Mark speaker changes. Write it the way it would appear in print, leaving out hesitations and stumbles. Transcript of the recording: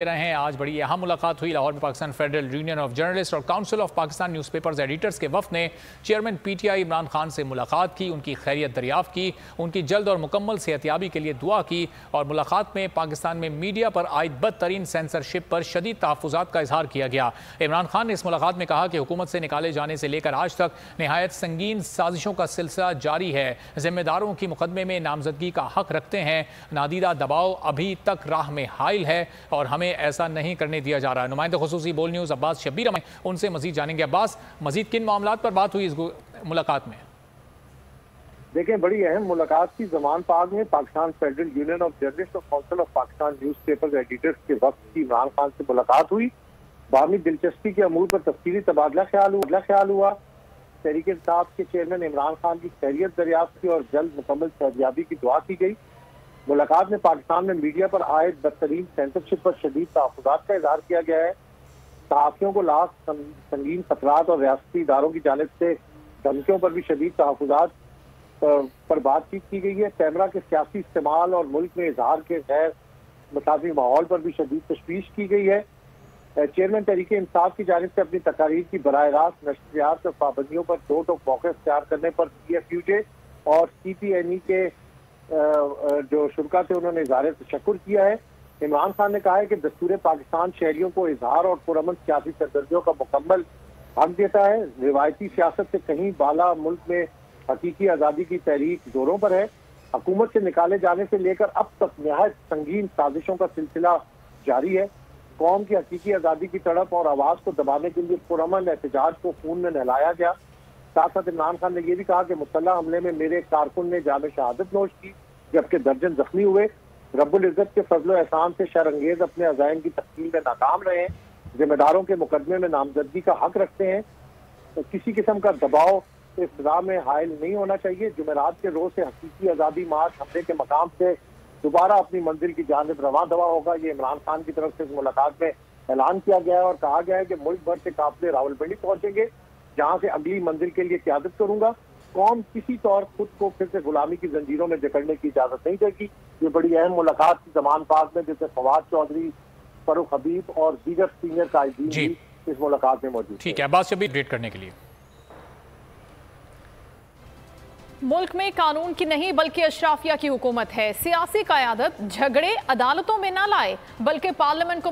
Speaker 1: रहे हैं। आज बड़ी अहम मुलाकात हुई। लाहौर में Pakistan federal union of journalist और council of Pakistan newspapers editors के वफ़द ने चेयरमैन पीटीआई इमरान खान से मुलाकात की, उनकी खैरियत दरियाफ़्त की, उनकी जल्द और मुकम्मल सेहतयाबी के लिए दुआ की और मुलाकात में पाकिस्तान में मीडिया पर आयद बदतरीन सेंसरशिप पर शदीद तहफ़्फ़ुज़ात का इजहार किया गया। इमरान खान ने इस मुलाकात में कहा कि हुकूमत से निकाले जाने से लेकर आज तक नहायत संगीन साजिशों का सिलसिला जारी है। जिम्मेदारों की मुकदमे में नामजदगी का हक रखते हैं। नादीदा दबाव अभी तक राह में हाइल है और हमें ऐसा नहीं करने दिया जा रहा है। नुमाइंदे खुसूसी बोल न्यूज़ अब्बास शब्बीर उनसे मजीद जानेंगे। अब्बास, मजीद किन मामलात पर बात हुई इस मुलाकात में?
Speaker 2: देखें, बड़ी अहम मुलाकात थी। जमान पाक में Pakistan federal union of journalist और council of Pakistan newspapers editors के वक्त की इमरान खान से मुलाकात हुई। बामी दिलचस्पी के अमूर पर तफसीली तबादला ख्याल हुआ। तहरीक इंसाफ के चेयरमैन इमरान खान की खैरियत दरियाफ्त की और जल्द मुकम्मल सेहतयाबी की दुआ की गई। मुलाकात में पाकिस्तान में मीडिया पर आयद बदतरीन सेंसरशिप पर शदीद तहफ़्फ़ुज़ात का इजहार किया गया है। सहाफ़ियों को लाख संगीन खतरात और रियासती इदारों की जानिब से धमकियों पर भी शदीद तहफ़्फ़ुज़ात पर बातचीत की गई है। कैमरा के सियासी इस्तेमाल और मुल्क में इजहार के गैर मुसावी माहौल पर भी शदीद तशवीश की गई है। चेयरमैन तहरीक इंसाफ की जानिब से अपनी तकारीर की बराह रास्त नशरियात और पाबंदियों पर दो टोक मौक़िफ़ इख्तियार करने पर PFUJ और CPNE के जो शुरा थे उन्होंने इज़हार तशक्कुर किया है। इमरान खान ने कहा है कि दस्तूर पाकिस्तान शहरियों को इजहार और पुरअमन सियासी सरगर्मियों का मुकम्मल हक देता है। रिवायती सियासत से कहीं बाला मुल्क में हकीकी आज़ादी की तहरीक जोरों पर है। हुकूमत से निकाले जाने से लेकर अब तक नहायत संगीन साजिशों का सिलसिला जारी है। कौम की हकीकी आज़ादी की तड़प और आवाज़ को दबाने के लिए पुरअमन एहतजाज को खून में नहलाया गया। साथ साथ इमरान खान ने यह भी कहा कि मुसल्लह हमले में मेरे कारकुन ने जामे शहादत नोश की जबकि दर्जन जख्मी हुए। रब्बुल इज्जत के फजलो एहसान से शरअंगेज अपने अज़ाइम की तकमील में नाकाम रहे हैं। जिम्मेदारों के मुकदमे में नामजदगी का हक रखते हैं। तो किसी किस्म का दबाव इस राह में हायल नहीं होना चाहिए। जुमेरात के रोज से हकीकी आज़ादी मार्च हमले के मकाम से दोबारा अपनी मंजिल की जानिब रवां दवा होगा। ये इमरान खान की तरफ से इस मुलाकात में ऐलान किया गया है और कहा गया है कि मुल्क भर से काफिले रावलपिंडी पहुंचेंगे जहां से अगली मंजिल के लिए क़यादत करूंगा। कौम किसी तौर खुद को फिर से गुलामी की जंजीरों में जकड़ने की इजाजत नहीं देगी। ये बड़ी अहम मुलाकात थी जमान पाक में, जिससे फवाद चौधरी, फरूख हबीब और दीगर सीनियर कायदीन भी इस मुलाकात में मौजूद।
Speaker 1: ठीक है, अब्बास शब्बीर अपडेट करने के लिए।
Speaker 3: मुल्क में कानून की नहीं बल्कि अशराफिया की हुकूमत है। सियासी क़यादत झगड़े अदालतों में न लाए बल्कि पार्लियामेंट को